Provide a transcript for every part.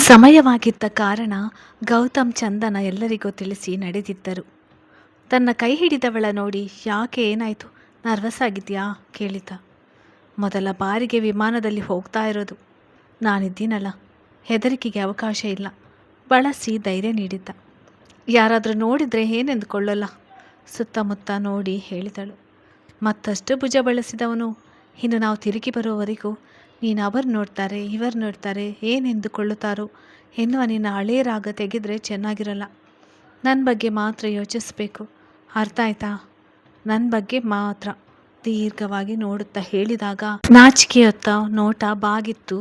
ಸಮಯವಾಗಿದ್ದ ಕಾರಣ ಗೌತಮ್ ಚಂದನ ಎಲ್ಲರಿಗೂ ತಿಳಿಸಿ ನಡೆದಿದ್ದರು. ತನ್ನ ಕೈ ಹಿಡಿದವಳ ನೋಡಿ ಯಾಕೆ ಏನಾಯಿತು, ನರ್ವಸ್ ಆಗಿದೆಯಾ ಕೇಳಿದ. ಮೊದಲ ಬಾರಿಗೆ ವಿಮಾನದಲ್ಲಿ ಹೋಗ್ತಾ ಇರೋದು, ನಾನಿದ್ದೀನಲ್ಲ, ಹೆದರಿಕೆಗೆ ಅವಕಾಶ ಇಲ್ಲ ಬಳಸಿ ಧೈರ್ಯ ನೀಡಿದ್ದ. ಯಾರಾದರೂ ನೋಡಿದರೆ ಏನೆಂದುಕೊಳ್ಳಲ್ಲ, ಸುತ್ತಮುತ್ತ ನೋಡಿ ಹೇಳಿದಳು. ಮತ್ತಷ್ಟು ಭುಜ ಬಳಸಿದವನು, ಇನ್ನು ನಾವು ತಿರುಗಿ ಬರೋವರೆಗೂ ನೀನು ಅವರು ನೋಡ್ತಾರೆ ಇವರು ನೋಡ್ತಾರೆ ಏನೆಂದುಕೊಳ್ಳುತ್ತಾರೋ ಎನ್ನುವ ನಿನ್ನ ಹಳೇ ರಾಗ ತೆಗೆದರೆ ಚೆನ್ನಾಗಿರಲ್ಲ. ನನ್ನ ಬಗ್ಗೆ ಮಾತ್ರ ಯೋಚಿಸಬೇಕು, ಅರ್ಥ ಆಯ್ತಾ? ನನ್ನ ಬಗ್ಗೆ ಮಾತ್ರ ದೀರ್ಘವಾಗಿ ನೋಡುತ್ತಾ ಹೇಳಿದಾಗ ನಾಚಿಕೆಯೊತ್ತ ನೋಟ ಬಾಗಿತ್ತು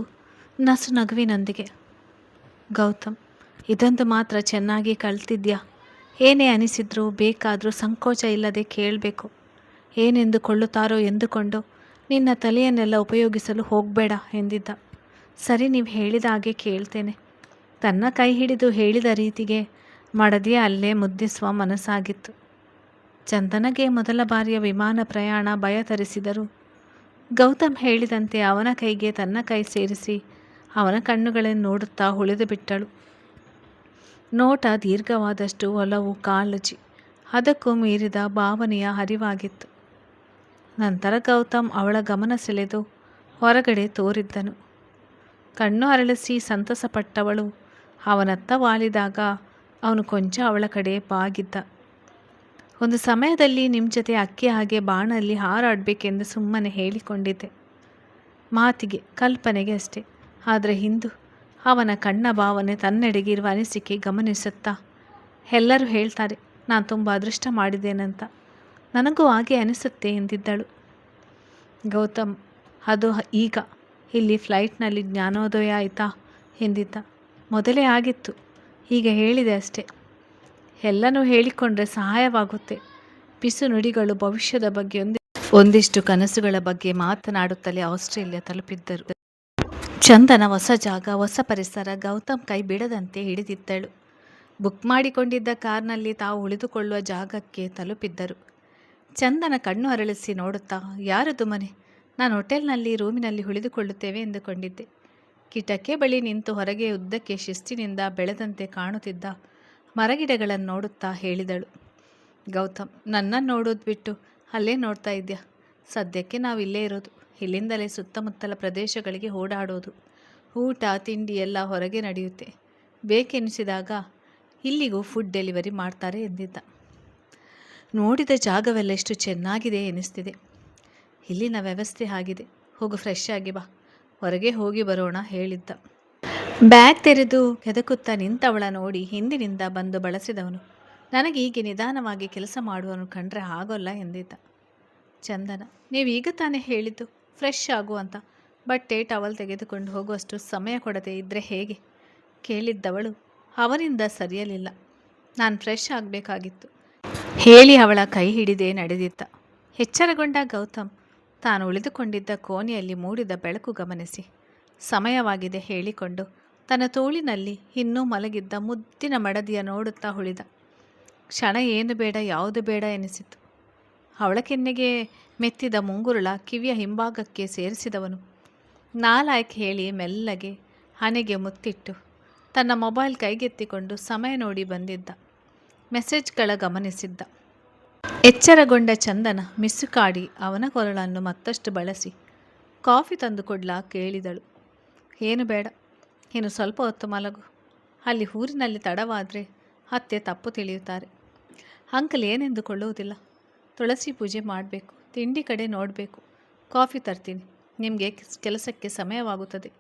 ನಸು ನಗುವಿನೊಂದಿಗೆ. ಗೌತಮ್, ಇದೊಂದು ಮಾತ್ರ ಚೆನ್ನಾಗಿ ಕಲ್ತಿದ್ಯಾ. ಏನೇ ಅನಿಸಿದ್ರೂ ಬೇಕಾದರೂ ಸಂಕೋಚ ಇಲ್ಲದೆ ಕೇಳಬೇಕು. ಏನೆಂದುಕೊಳ್ಳುತ್ತಾರೋ ಎಂದುಕೊಂಡು ನಿನ್ನ ತಲೆಯನ್ನೆಲ್ಲ ಉಪಯೋಗಿಸಲು ಹೋಗಬೇಡ ಎಂದಿದ್ದ. ಸರಿ, ನೀವು ಹೇಳಿದ ಹಾಗೆ ಕೇಳ್ತೇನೆ. ತನ್ನ ಕೈ ಹಿಡಿದು ಹೇಳಿದ ರೀತಿಗೆ ಮಡದಿಯ ಅಲ್ಲೇ ಮುದ್ದಿಸುವ ಮನಸ್ಸಾಗಿತ್ತು. ಚಂದನಗೆ ಮೊದಲ ಬಾರಿಯ ವಿಮಾನ ಪ್ರಯಾಣ ಭಯ ತರಿಸಿದರು. ಗೌತಮ್ ಹೇಳಿದಂತೆ ಅವನ ಕೈಗೆ ತನ್ನ ಕೈ ಸೇರಿಸಿ ಅವನ ಕಣ್ಣುಗಳನ್ನು ನೋಡುತ್ತಾ ಉಳಿದು ಬಿಟ್ಟಳು. ನೋಟ ದೀರ್ಘವಾದಷ್ಟು ಒಲವು, ಕಾಳಜಿ, ಅದಕ್ಕೂ ಮೀರಿದ ಭಾವನೆಯ ಹರಿವಾಗಿತ್ತು. ನಂತರ ಗೌತಮ್ ಅವಳ ಗಮನ ಸೆಳೆದು ಹೊರಗಡೆ ತೋರಿದ್ದನು. ಕಣ್ಣು ಅರಳಿಸಿ ಸಂತಸಪಟ್ಟವಳು ಅವನತ್ತ ವಾಲಿದಾಗ ಅವನು ಕೊಂಚ ಅವಳ ಕಡೆ ಬಾಗಿದ್ದ. ಒಂದು ಸಮಯದಲ್ಲಿ ನಿಮ್ಮ ಜೊತೆ ಅಕ್ಕಿ ಹಾಗೆ ಬಾಣಲ್ಲಿ ಹಾರಾಡಬೇಕೆಂದು ಸುಮ್ಮನೆ ಹೇಳಿಕೊಂಡಿದ್ದೆ. ಮಾತಿಗೆ, ಕಲ್ಪನೆಗೆ ಅಷ್ಟೆ. ಆದರೆ ಇಂದು ಅವನ ಕಣ್ಣ ಭಾವನೆ, ತನ್ನೆಡೆಗೆ ಇರುವ ಅನಿಸಿಕೆ ಗಮನಿಸುತ್ತಾ ಎಲ್ಲರೂ ಹೇಳ್ತಾರೆ ನಾನು ತುಂಬ ಅದೃಷ್ಟ ಮಾಡಿದ್ದೇನಂತ, ನನಗೂ ಹಾಗೆ ಅನಿಸುತ್ತೆ ಎಂದಿದ್ದಳು. ಗೌತಮ್, ಅದು ಈಗ ಇಲ್ಲಿ ಫ್ಲೈಟ್ನಲ್ಲಿ ಜ್ಞಾನೋದಯ ಆಯಿತಾ ಎಂದಿದ್ದ. ಮೊದಲೇ ಆಗಿತ್ತು, ಈಗ ಹೇಳಿದೆ ಅಷ್ಟೆ. ಎಲ್ಲನೂ ಹೇಳಿಕೊಂಡ್ರೆ ಸಹಾಯವಾಗುತ್ತೆ. ಪಿಸು ನುಡಿಗಳು ಭವಿಷ್ಯದ ಬಗ್ಗೆ ಒಂದಿಷ್ಟು ಕನಸುಗಳ ಬಗ್ಗೆ ಮಾತನಾಡುತ್ತಲೇ ಆಸ್ಟ್ರೇಲಿಯಾ ತಲುಪಿದ್ದರು. ಚಂದನ ಹೊಸ ಜಾಗ, ಹೊಸ ಪರಿಸರ. ಗೌತಮ್ ಕೈ ಬಿಡದಂತೆ ಹಿಡಿದಿದ್ದಳು. ಬುಕ್ ಮಾಡಿಕೊಂಡಿದ್ದ ಕಾರ್ನಲ್ಲಿ ತಾವು ಉಳಿದುಕೊಳ್ಳುವ ಜಾಗಕ್ಕೆ ತಲುಪಿದ್ದರು. ಚಂದನ ಕಣ್ಣು ಅರಳಿಸಿ ನೋಡುತ್ತಾ, ಯಾರದು ಮನೆ? ನಾನು ಹೋಟೆಲ್ನಲ್ಲಿ ರೂಮಿನಲ್ಲಿ ಉಳಿದುಕೊಳ್ಳುತ್ತೇವೆ ಎಂದುಕೊಂಡಿದ್ದೆ. ಕಿಟಕಿ ಬಳಿ ನಿಂತು ಹೊರಗೆ ಉದ್ದಕ್ಕೆ ಶಿಸ್ತಿನಿಂದ ಬೆಳೆದಂತೆ ಕಾಣುತ್ತಿದ್ದ ಮರಗಿಡಗಳನ್ನು ನೋಡುತ್ತಾ ಹೇಳಿದಳು. ಗೌತಮ್, ನನ್ನನ್ನು ನೋಡೋದು ಬಿಟ್ಟು ಅಲ್ಲೇ ನೋಡ್ತಾ ಇದ್ಯಾ? ಸದ್ಯಕ್ಕೆ ನಾವು ಇಲ್ಲೇ ಇರೋದು. ಇಲ್ಲಿಂದಲೇ ಸುತ್ತಮುತ್ತಲ ಪ್ರದೇಶಗಳಿಗೆ ಓಡಾಡೋದು. ಊಟ ತಿಂಡಿ ಎಲ್ಲ ಹೊರಗೆ ನಡೆಯುತ್ತೆ. ಬೇಕೆನಿಸಿದಾಗ ಇಲ್ಲಿಗೂ ಫುಡ್ ಡೆಲಿವರಿ ಮಾಡ್ತಾರೆ ಎಂದಿದ್ದ. ನೋಡಿದ ಜಾಗವೆಲ್ಲ ಎಷ್ಟು ಚೆನ್ನಾಗಿದೆ ಎನಿಸ್ತಿದೆ. ಇಲ್ಲಿನ ವ್ಯವಸ್ಥೆ ಆಗಿದೆ. ಹೋಗು, ಫ್ರೆಶ್ ಆಗಿ ಬಾ, ಹೊರಗೆ ಹೋಗಿ ಬರೋಣ ಹೇಳಿದ್ದ. ಬ್ಯಾಗ್ ತೆರೆದು ಕೆದಕುತ್ತಾ ನಿಂತವಳ ನೋಡಿ ಹಿಂದಿನಿಂದ ಬಂದು ಬಳಸಿದವನು, ನನಗೆ ಹೀಗೆ ನಿಧಾನವಾಗಿ ಕೆಲಸ ಮಾಡುವನು ಕಂಡ್ರೆ ಆಗೋಲ್ಲ ಎಂದಿದ್ದ. ಚಂದನ, ನೀವು ಈಗ ತಾನೇ ಹೇಳಿದ್ದು ಫ್ರೆಶ್ ಆಗು ಅಂತ. ಬಟ್ಟೆ ಟವಲ್ ತೆಗೆದುಕೊಂಡು ಹೋಗುವಷ್ಟು ಸಮಯ ಕೊಡದೆ ಇದ್ದರೆ ಹೇಗೆ ಕೇಳಿದ್ದವಳು ಅವನಿಂದ ಸರಿಯಲಿಲ್ಲ. ನಾನು ಫ್ರೆಶ್ ಆಗಬೇಕಾಗಿತ್ತು ಹೇಳಿ ಅವಳ ಕೈ ಹಿಡಿದೇ ನಡೆದಿದ್ದ. ಎಚ್ಚರಗೊಂಡ ಗೌತಮ್ ತಾನು ಉಳಿದುಕೊಂಡಿದ್ದ ಕೋಣೆಯಲ್ಲಿ ಮೂಡಿದ ಬೆಳಕು ಗಮನಿಸಿ ಸಮಯವಾಗಿದೆ ಹೇಳಿಕೊಂಡು ತನ್ನ ತೋಳಿನಲ್ಲಿ ಇನ್ನೂ ಮಲಗಿದ್ದ ಮುದ್ದಿನ ಮಡದಿಯ ನೋಡುತ್ತಾ ಉಳಿದ. ಕ್ಷಣ ಏನು ಬೇಡ ಯಾವುದು ಬೇಡ ಎನಿಸಿತು. ಅವಳ ಕೆನ್ನೆಗೆ ಮೆತ್ತಿದ ಮುಂಗುರುಳ ಕಿವಿಯ ಹಿಂಭಾಗಕ್ಕೆ ಸೇರಿಸಿದವನು ನಾಲಾಯ್ಕ್ ಹೇಳಿ ಮೆಲ್ಲಗೆ ಹಣೆಗೆ ಮುತ್ತಿಟ್ಟು ತನ್ನ ಮೊಬೈಲ್ ಕೈಗೆತ್ತಿಕೊಂಡು ಸಮಯ ನೋಡಿ ಬಂದಿದ್ದ. ಮೆಸೇಜ್ಗಳ ಗಮನಿಸಿದ್ದ. ಎಚ್ಚರಗೊಂಡ ಚಂದನ ಮಿಸುಕಾಡಿ ಅವನ ಕೊರಳನ್ನು ಮತ್ತಷ್ಟು ಬಳಸಿ ಕಾಫಿ ತಂದು ಕೊಡ್ಲಾ ಕೇಳಿದಳು. ಏನು ಬೇಡ, ಇನ್ನು ಸ್ವಲ್ಪ ಹೊತ್ತು ಮಲಗು. ಅಲ್ಲಿ ಊರಿನಲ್ಲಿ ತಡವಾದರೆ ಅತ್ತೆ ತಪ್ಪು ತಿಳಿಯುತ್ತಾರೆ. ಅಂಕಲ್ ಏನೆಂದುಕೊಳ್ಳುವುದಿಲ್ಲ. ತುಳಸಿ ಪೂಜೆ ಮಾಡಬೇಕು, ತಿಂಡಿ ಕಡೆ ನೋಡಬೇಕು. ಕಾಫಿ ತರ್ತೀನಿ. ನಿಮಗೆ ಕೆಲಸಕ್ಕೆ ಸಮಯವಾಗುತ್ತದೆ.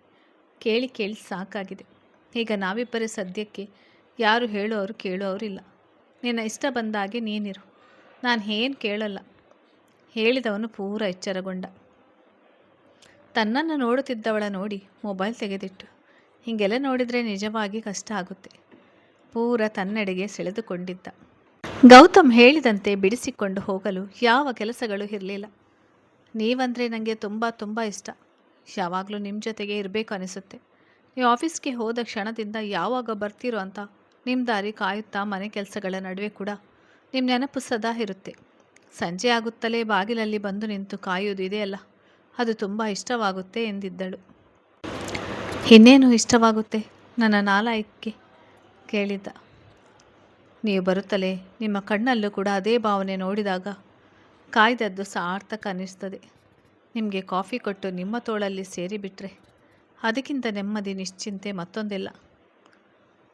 ಕೇಳಿ ಕೇಳಿ ಸಾಕಾಗಿದೆ. ಈಗ ನಾವಿಬ್ಬರೇ ಸದ್ಯಕ್ಕೆ. ಯಾರು ಹೇಳೋರು ಕೇಳೋರಿಲ್ಲ. ನಿನ್ನ ಇಷ್ಟ ಬಂದಾಗೆ ನೀನಿರು, ನಾನು ಏನು ಕೇಳಲ್ಲ ಹೇಳಿದವನು ಪೂರ ಎಚ್ಚರಗೊಂಡ. ತನ್ನನ್ನು ನೋಡುತ್ತಿದ್ದವಳ ನೋಡಿ ಮೊಬೈಲ್ ತೆಗೆದಿಟ್ಟು, ಹೀಗೆಲ್ಲ ನೋಡಿದರೆ ನಿಜವಾಗಿ ಕಷ್ಟ ಆಗುತ್ತೆ. ಪೂರ ತನ್ನೆಡೆಗೆ ಸೆಳೆದುಕೊಂಡಿದ್ದ. ಗೌತಮ್ ಹೇಳಿದಂತೆ ಬಿಡಿಸಿಕೊಂಡು ಹೋಗಲು ಯಾವ ಕೆಲಸಗಳು ಇರಲಿಲ್ಲ. ನೀವಂದರೆ ನನಗೆ ತುಂಬ ತುಂಬ ಇಷ್ಟ. ಯಾವಾಗಲೂ ನಿಮ್ಮ ಜೊತೆಗೆ ಇರಬೇಕು ಅನಿಸುತ್ತೆ. ನೀವು ಆಫೀಸ್ಗೆ ಹೋದ ಕ್ಷಣದಿಂದ ಯಾವಾಗ ಬರ್ತೀರೋ ಅಂತ ನಿಮ್ಮ ದಾರಿ ಕಾಯುತ್ತಾ ಮನೆ ಕೆಲಸಗಳ ನಡುವೆ ಕೂಡ ನಿಮ್ಮ ನೆನಪು ಸದಾ ಇರುತ್ತೆ. ಸಂಜೆ ಆಗುತ್ತಲೇ ಬಾಗಿಲಲ್ಲಿ ಬಂದು ನಿಂತು ಕಾಯುವುದು ಇದೆಯಲ್ಲ, ಅದು ತುಂಬ ಇಷ್ಟವಾಗುತ್ತೆ ಎಂದಿದ್ದಳು. ಇನ್ನೇನು ಇಷ್ಟವಾಗುತ್ತೆ? ನನ್ನ ನಾಲಾಯಕ್ಕೆ ಕೇಳಿದ್ದ. ನೀವು ಬರುತ್ತಲೇ ನಿಮ್ಮ ಕಣ್ಣಲ್ಲೂ ಕೂಡ ಅದೇ ಭಾವನೆ ನೋಡಿದಾಗ ಕಾಯ್ದದ್ದು ಸಾರ್ಥಕ ಅನ್ನಿಸ್ತದೆ. ನಿಮಗೆ ಕಾಫಿ ಕೊಟ್ಟು ನಿಮ್ಮ ತೋಳಲ್ಲಿ ಸೇರಿಬಿಟ್ರೆ ಅದಕ್ಕಿಂತ ನೆಮ್ಮದಿ ನಿಶ್ಚಿಂತೆ ಮತ್ತೊಂದಿಲ್ಲ.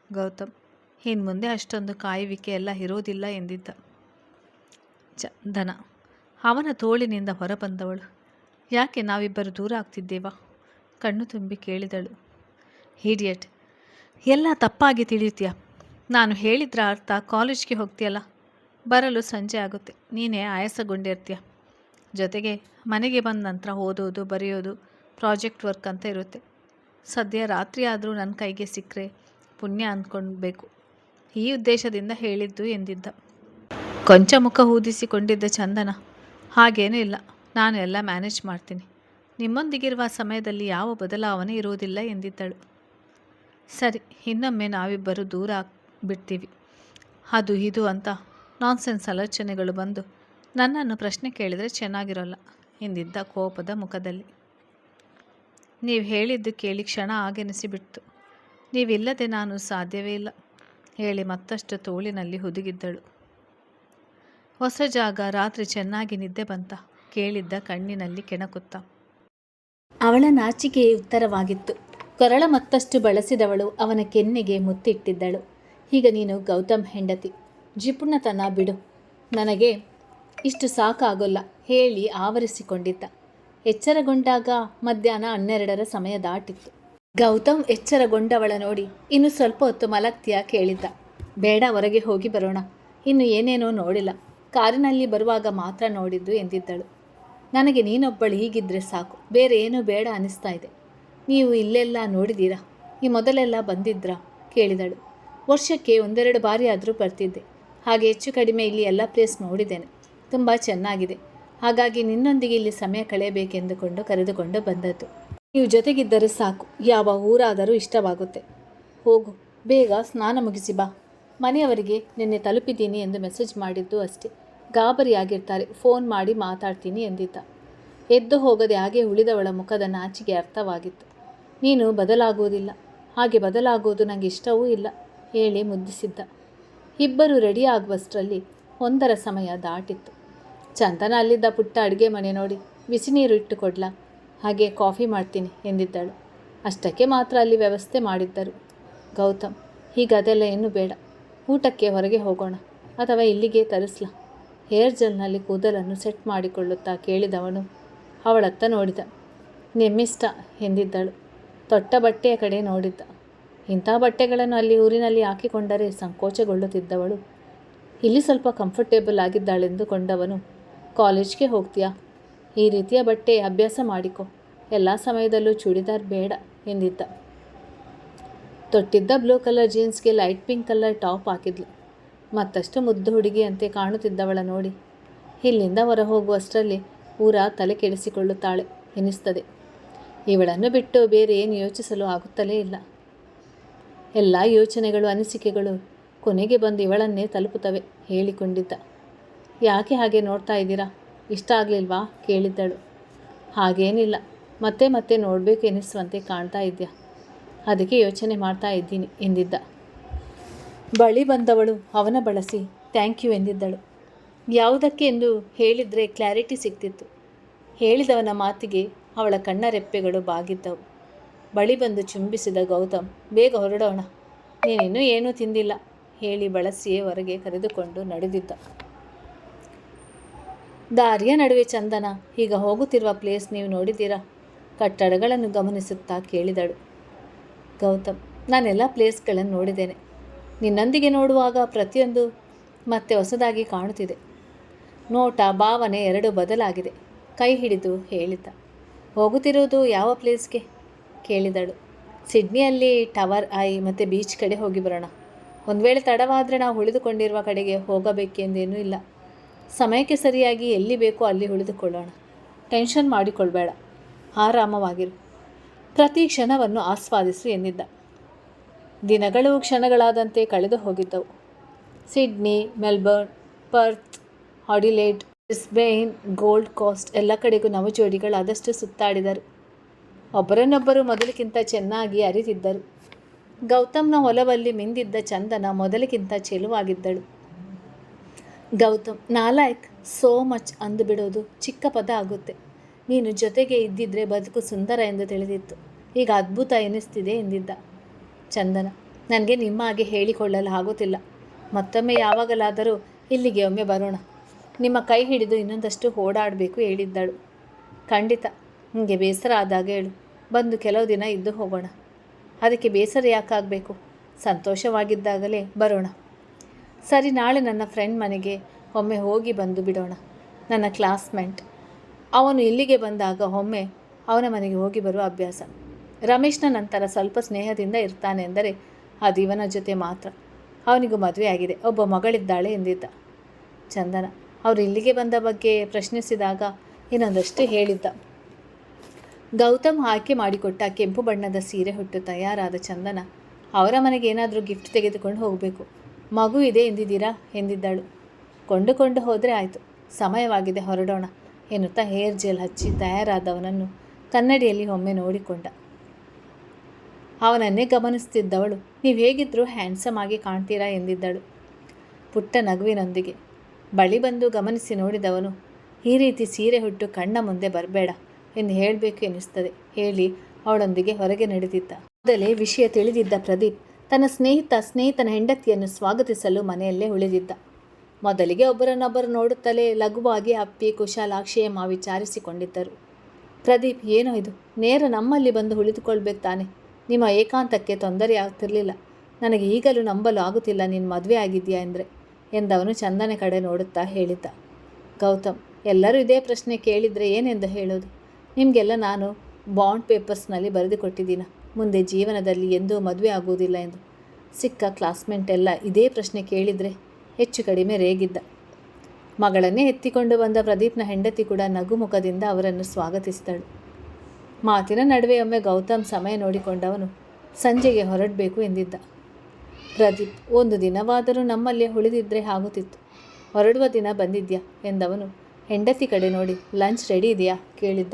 ಗೌತಮ್ ಇನ್ನು ಮುಂದೆ ಅಷ್ಟೊಂದು ಕಾಯುವಿಕೆ ಎಲ್ಲ ಇರೋದಿಲ್ಲ ಎಂದಿದ್ದ. ಚಂದನ ಅವನ ತೋಳಿನಿಂದ ಹೊರಬಂದವಳು. ಯಾಕೆ ನಾವಿಬ್ಬರು ದೂರ ಆಗ್ತಿದ್ದೇವಾ? ಕಣ್ಣು ತುಂಬಿ ಕೇಳಿದಳು. ಹೀಡಿಯಟ್, ಎಲ್ಲ ತಪ್ಪಾಗಿ ತಿಳಿಯುತ್ತೀಯ. ನಾನು ಹೇಳಿದ್ರ ಅರ್ಥ ಕಾಲೇಜ್ಗೆ ಹೋಗ್ತೀಯಲ್ಲ, ಬರಲು ಸಂಜೆ ಆಗುತ್ತೆ, ನೀನೇ ಆಯಾಸಗೊಂಡಿರ್ತೀಯ. ಜೊತೆಗೆ ಮನೆಗೆ ಬಂದ ನಂತರ ಓದೋದು ಬರೆಯೋದು ಪ್ರಾಜೆಕ್ಟ್ ವರ್ಕ್ ಅಂತ ಇರುತ್ತೆ. ಸದ್ಯ ರಾತ್ರಿ ಆದರೂ ನನ್ನ ಕೈಗೆ ಸಿಕ್ಕರೆ ಪುಣ್ಯ ಅಂದ್ಕೊಳ್ಬೇಕು. ಈ ಉದ್ದೇಶದಿಂದ ಹೇಳಿದ್ದು ಎಂದಿದ್ದ. ಕೊಂಚ ಮುಖ ಊದಿಸಿಕೊಂಡಿದ್ದ ಚಂದನ, ಹಾಗೇನೂ ಇಲ್ಲ, ನಾನು ಎಲ್ಲ ಮ್ಯಾನೇಜ್ ಮಾಡ್ತೀನಿ. ನಿಮ್ಮೊಂದಿಗಿರುವ ಸಮಯದಲ್ಲಿ ಯಾವ ಬದಲಾವಣೆ ಇರುವುದಿಲ್ಲ ಎಂದಿದ್ದಳು. ಸರಿ, ಇನ್ನೊಮ್ಮೆ ನಾವಿಬ್ಬರು ದೂರ ಬಿಡ್ತೀವಿ, ಅದು ಇದು ಅಂತ ನಾನ್ಸೆನ್ಸ್ ಆಲೋಚನೆಗಳು ಬಂದು ನನ್ನನ್ನು ಪ್ರಶ್ನೆ ಕೇಳಿದರೆ ಚೆನ್ನಾಗಿರೋಲ್ಲ ಎಂದಿದ್ದ ಕೋಪದ ಮುಖದಲ್ಲಿ. ನೀವು ಹೇಳಿದ್ದು ಕೇಳಿ ಕ್ಷಣ ಆಗೆನಿಸಿಬಿಡ್ತು. ನೀವಿಲ್ಲದೆ ನಾನು ಸಾಧ್ಯವೇ ಇಲ್ಲ ಹೇಳಿ ಮತ್ತಷ್ಟು ತೋಳಿನಲ್ಲಿ ಹುದುಗಿದ್ದಳು. ಹೊಸ ಜಾಗ, ರಾತ್ರಿ ಚೆನ್ನಾಗಿ ನಿದ್ದೆ ಬಂತ ಕೇಳಿದ್ದ ಕಣ್ಣಿನಲ್ಲಿ ಕೆಣಕುತ್ತ. ಅವಳ ನಾಚಿಕೆಯೇ ಉತ್ತರವಾಗಿತ್ತು. ಕೊರಳ ಮತ್ತಷ್ಟು ಬಳಸಿದವಳು ಅವನ ಕೆನ್ನೆಗೆ ಮುತ್ತಿಟ್ಟಿದ್ದಳು. ಈಗ ನೀನು ಗೌತಮ್ ಹೆಂಡತಿ, ಜಿಪುಣತನ ಬಿಡು, ನನಗೆ ಇಷ್ಟು ಸಾಕಾಗೋಲ್ಲ ಹೇಳಿ ಆವರಿಸಿಕೊಂಡಿದ್ದ. ಎಚ್ಚರಗೊಂಡಾಗ ಮಧ್ಯಾಹ್ನ 12ರ ಸಮಯ ದಾಟಿತ್ತು. ಗೌತಮ್ ಎಚ್ಚರಗೊಂಡವಳ ನೋಡಿ, ಇನ್ನು ಸ್ವಲ್ಪ ಹೊತ್ತು ಮಲಗ್ತೀಯಾ ಕೇಳಿದ್ದ. ಬೇಡ, ಹೊರಗೆ ಹೋಗಿ ಬರೋಣ, ಇನ್ನು ಏನೇನೋ ನೋಡಿಲ್ಲ, ಕಾರಿನಲ್ಲಿ ಬರುವಾಗ ಮಾತ್ರ ನೋಡಿದ್ದು ಎಂದಿದ್ದಳು. ನನಗೆ ನೀನೊಬ್ಬಳು ಹೀಗಿದ್ದರೆ ಸಾಕು, ಬೇರೆ ಏನೂ ಬೇಡ ಅನ್ನಿಸ್ತಾ ಇದೆ. ನೀವು ಇಲ್ಲೆಲ್ಲ ನೋಡಿದ್ದೀರಾ? ಈ ಮೊದಲೆಲ್ಲ ಬಂದಿದ್ರಾ ಕೇಳಿದಳು. ವರ್ಷಕ್ಕೆ 1-2 ಬಾರಿ ಆದರೂ ಬರ್ತಿದ್ದೆ. ಹಾಗೆ ಹೆಚ್ಚು ಕಡಿಮೆ ಇಲ್ಲಿ ಎಲ್ಲ ಪ್ಲೇಸ್ ನೋಡಿದ್ದೇನೆ, ತುಂಬ ಚೆನ್ನಾಗಿದೆ. ಹಾಗಾಗಿ ನಿನ್ನೊಂದಿಗೆ ಇಲ್ಲಿ ಸಮಯ ಕಳೆಯಬೇಕೆಂದುಕೊಂಡು ಕರೆದುಕೊಂಡು ಬಂದದ್ದು. ನೀವು ಜೊತೆಗಿದ್ದರೆ ಸಾಕು, ಯಾವ ಊರಾದರೂ ಇಷ್ಟವಾಗುತ್ತೆ. ಹೋಗು, ಬೇಗ ಸ್ನಾನ ಮುಗಿಸಿ ಬಾ. ಮನೆಯವರಿಗೆ ನಿನ್ನೆ ತಲುಪಿದ್ದೀನಿ ಎಂದು ಮೆಸೇಜ್ ಮಾಡಿದ್ದು ಅಷ್ಟೇ, ಗಾಬರಿಯಾಗಿರ್ತಾರೆ, ಫೋನ್ ಮಾಡಿ ಮಾತಾಡ್ತೀನಿ ಎಂದಿದ್ದ. ಎದ್ದು ಹೋಗದೆ ಹಾಗೆ ಉಳಿದವಳ ಮುಖದ ನಾಚಿಗೆ ಅರ್ಥವಾಗಿತ್ತು. ನೀನು ಬದಲಾಗುವುದಿಲ್ಲ, ಹಾಗೆ ಬದಲಾಗುವುದು ನನಗೆ ಇಷ್ಟವೂ ಇಲ್ಲ ಹೇಳಿ ಮುದ್ದಿಸಿದ್ದ. ಇಬ್ಬರು ರೆಡಿ ಆಗುವಷ್ಟರಲ್ಲಿ 1ರ ಸಮಯ ದಾಟಿತ್ತು. ಚಂದನ ಅಲ್ಲಿದ್ದ ಪುಟ್ಟ ಅಡುಗೆ ಮನೆ ನೋಡಿ, ಬಿಸಿ ನೀರು ಇಟ್ಟು ಕೊಡ್ಲಾ, ಹಾಗೆ ಕಾಫಿ ಮಾಡ್ತೀನಿ ಎಂದಿದ್ದಳು. ಅಷ್ಟಕ್ಕೆ ಮಾತ್ರ ಅಲ್ಲಿ ವ್ಯವಸ್ಥೆ ಮಾಡಿದ್ದರು. ಗೌತಮ್, ಈಗ ಅದೆಲ್ಲ ಏನು ಬೇಡ, ಊಟಕ್ಕೆ ಹೊರಗೆ ಹೋಗೋಣ ಅಥವಾ ಇಲ್ಲಿಗೆ ತರಿಸ್ಲಾ? ಹೇರ್ ಜೆಲ್ನಲ್ಲಿ ಕೂದಲನ್ನು ಸೆಟ್ ಮಾಡಿಕೊಳ್ಳುತ್ತಾ ಕೇಳಿದವನು ಅವಳತ್ತ ನೋಡಿದ. ನಿಮ್ಮಿಷ್ಟ ಎಂದಿದ್ದಳು. ತೊಟ್ಟ ಬಟ್ಟೆಯ ಕಡೆ ನೋಡಿದ್ದ. ಇಂಥ ಬಟ್ಟೆಗಳನ್ನು ಅಲ್ಲಿ ಊರಿನಲ್ಲಿ ಹಾಕಿಕೊಂಡರೆ ಸಂಕೋಚಗೊಳ್ಳುತ್ತಿದ್ದವಳು ಇಲ್ಲಿ ಸ್ವಲ್ಪ ಕಂಫರ್ಟೇಬಲ್ ಆಗಿದ್ದಾಳೆಂದುಕೊಂಡವನು, ಕಾಲೇಜ್ಗೆ ಹೋಗ್ತೀಯಾ? ಈ ರೀತಿಯ ಬಟ್ಟೆ ಅಭ್ಯಾಸ ಮಾಡಿಕೊ, ಎಲ್ಲ ಸಮಯದಲ್ಲೂ ಚೂಡಿದಾರ್ ಬೇಡ ಎಂದಿದ್ದ. ತೊಟ್ಟಿದ್ದ ಬ್ಲೂ ಕಲರ್ ಜೀನ್ಸ್ಗೆ ಲೈಟ್ ಪಿಂಕ್ ಕಲರ್ ಟಾಪ್ ಹಾಕಿದ್ಲು. ಮತ್ತಷ್ಟು ಮುದ್ದು ಹುಡುಗಿಯಂತೆ ಕಾಣುತ್ತಿದ್ದವಳ ನೋಡಿ ಇಲ್ಲಿಂದ ಹೊರ ಹೋಗುವಷ್ಟರಲ್ಲಿ ಊರ ತಲೆ ಕೆಡಿಸಿಕೊಳ್ಳುತ್ತಾಳೆ ಎನಿಸ್ತದೆ. ಇವಳನ್ನು ಬಿಟ್ಟು ಬೇರೆ ಏನು ಯೋಚಿಸಲು ಆಗುತ್ತಲೇ ಇಲ್ಲ. ಎಲ್ಲ ಯೋಚನೆಗಳು ಅನಿಸಿಕೆಗಳು ಕೊನೆಗೆ ಬಂದು ಇವಳನ್ನೇ ತಲುಪುತ್ತವೆ ಹೇಳಿಕೊಂಡಿದ್ದ. ಯಾಕೆ ಹಾಗೆ ನೋಡ್ತಾ ಇದ್ದೀರಾ? ಇಷ್ಟ ಆಗಲಿಲ್ವಾ ಕೇಳಿದ್ದಳು. ಹಾಗೇನಿಲ್ಲ, ಮತ್ತೆ ಮತ್ತೆ ನೋಡಬೇಕು ಎನಿಸುವಂತೆ ಕಾಣ್ತಾ ಇದ್ಯಾ, ಅದಕ್ಕೆ ಯೋಚನೆ ಮಾಡ್ತಾ ಇದ್ದೀನಿ ಎಂದಿದ್ದ. ಬಳಿ ಬಂದವಳು ಅವನ ಬಳಸಿ ಥ್ಯಾಂಕ್ ಯು ಎಂದಿದ್ದಳು. ಯಾವುದಕ್ಕೆ ಎಂದು ಹೇಳಿದರೆ ಕ್ಲಾರಿಟಿ ಸಿಗ್ತಿತ್ತು. ಹೇಳಿದವನ ಮಾತಿಗೆ ಅವಳ ಕಣ್ಣರೆಪ್ಪೆಗಳು ಬಾಗಿದ್ದವು. ಬಳಿ ಬಂದು ಚುಂಬಿಸಿದ ಗೌತಮ್, ಬೇಗ ಹೊರಡೋಣ, ನೀನಿನ್ನೂ ಏನೂ ತಿಂದಿಲ್ಲ ಹೇಳಿ ಬಳಸಿಯೇ ಹೊರಗೆ ಕರೆದುಕೊಂಡು ನಡೆದಿದ್ದ. ದಾರಿಯ ನಡುವೆ ಚಂದನ, ಈಗ ಹೋಗುತ್ತಿರುವ ಪ್ಲೇಸ್ ನೀವು ನೋಡಿದ್ದೀರಾ? ಕಟ್ಟಡಗಳನ್ನು ಗಮನಿಸುತ್ತಾ ಕೇಳಿದಳು. ಗೌತಮ್, ನಾನೆಲ್ಲ ಪ್ಲೇಸ್ಗಳನ್ನು ನೋಡಿದ್ದೇನೆ. ನಿನ್ನೊಂದಿಗೆ ನೋಡುವಾಗ ಪ್ರತಿಯೊಂದು ಮತ್ತೆ ಹೊಸದಾಗಿ ಕಾಣುತ್ತಿದೆ. ನೋಟ ಭಾವನೆ ಎರಡೂ ಬದಲಾಗಿದೆ ಕೈ ಹಿಡಿದು ಹೇಳಿದ್ದ. ಹೋಗುತ್ತಿರುವುದು ಯಾವ ಪ್ಲೇಸ್ಗೆ ಕೇಳಿದಳು. ಸಿಡ್ನಿಯಲ್ಲಿ ಟವರ್ ಐ ಮತ್ತು ಬೀಚ್ ಕಡೆ ಹೋಗಿ ಬರೋಣ. ಒಂದು ವೇಳೆ ತಡವಾದರೆ ನಾವು ಉಳಿದುಕೊಂಡಿರುವ ಕಡೆಗೆ ಹೋಗಬೇಕೆಂದೇನೂ ಇಲ್ಲ. ಸಮಯಕ್ಕೆ ಸರಿಯಾಗಿ ಎಲ್ಲಿ ಬೇಕೋ ಅಲ್ಲಿ ಉಳಿದುಕೊಳ್ಳೋಣ. ಟೆನ್ಷನ್ ಮಾಡಿಕೊಳ್ಬೇಡ, ಆರಾಮವಾಗಿರು, ಪ್ರತಿ ಕ್ಷಣವನ್ನು ಆಸ್ವಾದಿಸು ಎಂದಿದ್ದ. ದಿನಗಳು ಕ್ಷಣಗಳಾದಂತೆ ಕಳೆದು ಹೋಗಿದ್ದವು. Sydney, Melbourne, ಪರ್ತ್, Adelaide, Brisbane, gold coast ಎಲ್ಲ ಕಡೆಗೂ ನವಜೋಡಿಗಳಾದಷ್ಟು ಸುತ್ತಾಡಿದರು. ಒಬ್ಬರನ್ನೊಬ್ಬರು ಮೊದಲಿಗಿಂತ ಚೆನ್ನಾಗಿ ಅರಿತಿದ್ದರು. ಗೌತಮ್ನ ಒಲವಲ್ಲಿ ಮಿಂದಿದ್ದ ಚಂದನ ಮೊದಲಿಗಿಂತ ಚೆಲುವಾಗಿದ್ದಳು. ಗೌತಮ್, ನಾಲಾಯಕ್, ಸೋ ಮಚ್ ಅಂದುಬಿಡೋದು ಚಿಕ್ಕ ಪದ ಆಗುತ್ತೆ. ನೀನು ಜೊತೆಗೆ ಇದ್ದಿದ್ರೆ ಬದುಕು ಸುಂದರ ಎಂದು ತಿಳಿದಿತ್ತು. ಈಗ ಅದ್ಭುತ ಎನಿಸ್ತಿದೆ ಎಂದಿದ್ದ. ಚಂದನ, ನನಗೆ ನಿಮ್ಮ ಹಾಗೆ ಹೇಳಿಕೊಳ್ಳಲು ಆಗುತ್ತಿಲ್ಲ. ಮತ್ತೊಮ್ಮೆ ಯಾವಾಗಲಾದರೂ ಇಲ್ಲಿಗೆ ಒಮ್ಮೆ ಬರೋಣ. ನಿಮ್ಮ ಕೈ ಹಿಡಿದು ಇನ್ನೊಂದಷ್ಟು ಓಡಾಡಬೇಕು ಹೇಳಿದ್ದಳು. ಖಂಡಿತ, ನಿಮಗೆ ಬೇಸರ ಆದಾಗ ಹೇಳು, ಬಂದು ಕೆಲವು ದಿನ ಇದ್ದು ಹೋಗೋಣ. ಅದಕ್ಕೆ ಬೇಸರ ಯಾಕಾಗಬೇಕು? ಸಂತೋಷವಾಗಿದ್ದಾಗಲೇ ಬರೋಣ. ಸರಿ, ನಾಳೆ ನನ್ನ ಫ್ರೆಂಡ್ ಮನೆಗೆ ಒಮ್ಮೆ ಹೋಗಿ ಬಂದು ಬಿಡೋಣ. ನನ್ನ ಕ್ಲಾಸ್ಮೇಟ್, ಅವನು ಇಲ್ಲಿಗೆ ಬಂದಾಗ ಒಮ್ಮೆ ಅವನ ಮನೆಗೆ ಹೋಗಿ ಬರುವ ಅಭ್ಯಾಸ. ರಮೇಶ್ನ ನಂತರ ಸ್ವಲ್ಪ ಸ್ನೇಹದಿಂದ ಇರ್ತಾನೆ ಎಂದರೆ ಅದು ಇವನ ಜೊತೆ ಮಾತ್ರ. ಅವನಿಗೂ ಮದುವೆ ಆಗಿದೆ, ಒಬ್ಬ ಮಗಳಿದ್ದಾಳೆ ಎಂದಿದ್ದ. ಚಂದನ, ಅವರು ಇಲ್ಲಿಗೆ ಬಂದ ಬಗ್ಗೆ ಪ್ರಶ್ನಿಸಿದಾಗ ಇನ್ನೊಂದಷ್ಟು ಹೇಳಿದ್ದ. ಗೌತಮ್ ಆಯ್ಕೆ ಮಾಡಿಕೊಟ್ಟ ಕೆಂಪು ಬಣ್ಣದ ಸೀರೆ ಹುಟ್ಟು ತಯಾರಾದ ಚಂದನ ಅವರ ಮನೆಗೆ ಏನಾದರೂ ಗಿಫ್ಟ್ ತೆಗೆದುಕೊಂಡು ಹೋಗಬೇಕು. ಮಗು ಇದೆ ಎಂದಿದ್ದೀರಾ ಎಂದಿದ್ದಳು. ಕೊಂಡುಕೊಂಡು ಹೋದರೆ ಆಯಿತು, ಸಮಯವಾಗಿದೆ, ಹೊರಡೋಣ ಎನ್ನುತ್ತಾ ಹೇರ್ ಜೆಲ್ ಹಚ್ಚಿ ತಯಾರಾದವನನ್ನು ಕನ್ನಡಿಯಲ್ಲಿ ಒಮ್ಮೆ ನೋಡಿಕೊಂಡ. ಅವನನ್ನೇ ಗಮನಿಸ್ತಿದ್ದವಳು, ನೀವು ಹೇಗಿದ್ದರೂ ಹ್ಯಾಂಡ್ಸಮ್ ಆಗಿ ಕಾಣ್ತೀರಾ ಎಂದಿದ್ದಳು ಪುಟ್ಟ ನಗುವಿನೊಂದಿಗೆ. ಬಳಿ ಬಂದು ಗಮನಿಸಿ ನೋಡಿದವನು, ಈ ರೀತಿ ಸೀರೆ ಹುಟ್ಟು ಕಣ್ಣ ಮುಂದೆ ಬರಬೇಡ ಎಂದು ಹೇಳಬೇಕು ಎನ್ನಿಸ್ತದೆ ಹೇಳಿ ಅವಳೊಂದಿಗೆ ಹೊರಗೆ ನಡೆದಿದ್ದ. ಮೊದಲೇ ವಿಷಯ ತಿಳಿದಿದ್ದ ಪ್ರದೀಪ್ ತನ್ನ ಸ್ನೇಹಿತನ ಹೆಂಡತಿಯನ್ನು ಸ್ವಾಗತಿಸಲು ಮನೆಯಲ್ಲೇ ಉಳಿದಿದ್ದ. ಮೊದಲಿಗೆ ಒಬ್ಬರನ್ನೊಬ್ಬರು ನೋಡುತ್ತಲೇ ಲಘುವಾಗಿ ಅಪ್ಪಿ ಕುಶಾಲಾಕ್ಷಿಯ ವಿಚಾರಿಸಿಕೊಂಡಿದ್ದರು. ಪ್ರದೀಪ್, ಏನೋ ಇದು, ನೇರ ನಮ್ಮಲ್ಲಿ ಬಂದು ಉಳಿದುಕೊಳ್ಬೇಕು ತಾನೆ? ನಿಮ್ಮ ಏಕಾಂತಕ್ಕೆ ತೊಂದರೆ ಆಗ್ತಿರಲಿಲ್ಲ. ನನಗೆ ಈಗಲೂ ನಂಬಲು ಆಗುತ್ತಿಲ್ಲ ನೀನು ಮದುವೆ ಆಗಿದೆಯಾ ಎಂದವನು ಚಂದನ ಕಡೆ ನೋಡುತ್ತಾ ಹೇಳಿದ್ದ. ಗೌತಮ್, ಎಲ್ಲರೂ ಇದೇ ಪ್ರಶ್ನೆ ಕೇಳಿದರೆ ಏನೆಂದು ಹೇಳೋದು? ನಿಮಗೆಲ್ಲ ನಾನು ಬಾಂಡ್ ಪೇಪರ್ಸ್ನಲ್ಲಿ ಬರೆದುಕೊಟ್ಟಿದ್ದೀನ, ಮುಂದೆ ಜೀವನದಲ್ಲಿ ಎಂದೂ ಮದುವೆ ಆಗುವುದಿಲ್ಲ ಎಂದು. ಸಿಕ್ಕ ಕ್ಲಾಸ್ಮೇಟ್ ಎಲ್ಲ ಇದೇ ಪ್ರಶ್ನೆ ಕೇಳಿದರೆ ಹೆಚ್ಚು ಕಡಿಮೆ ರೇಗಿದ್ದ. ಮಗಳನ್ನೇ ಎತ್ತಿಕೊಂಡು ಬಂದ ಪ್ರದೀಪ್ನ ಹೆಂಡತಿ ಕೂಡ ನಗುಮುಖದಿಂದ ಅವರನ್ನು ಸ್ವಾಗತಿಸಿದಳು. ಮಾತಿನ ನಡುವೆ ಒಮ್ಮೆ ಗೌತಮ್ ಸಮಯ ನೋಡಿಕೊಂಡವನು ಸಂಜೆಗೆ ಹೊರಡಬೇಕು ಎಂದಿದ್ದ. ಪ್ರದೀಪ್, ಒಂದು ದಿನವಾದರೂ ನಮ್ಮಲ್ಲೇ ಉಳಿದಿದ್ದರೆ ಆಗುತ್ತಿತ್ತು. ಹೊರಡುವ ದಿನ ಬಂದಿದ್ಯಾ ಎಂದವನು ಹೆಂಡತಿ ಕಡೆ ನೋಡಿ ಲಂಚ್ ರೆಡಿ ಇದೆಯಾ ಕೇಳಿದ್ದ.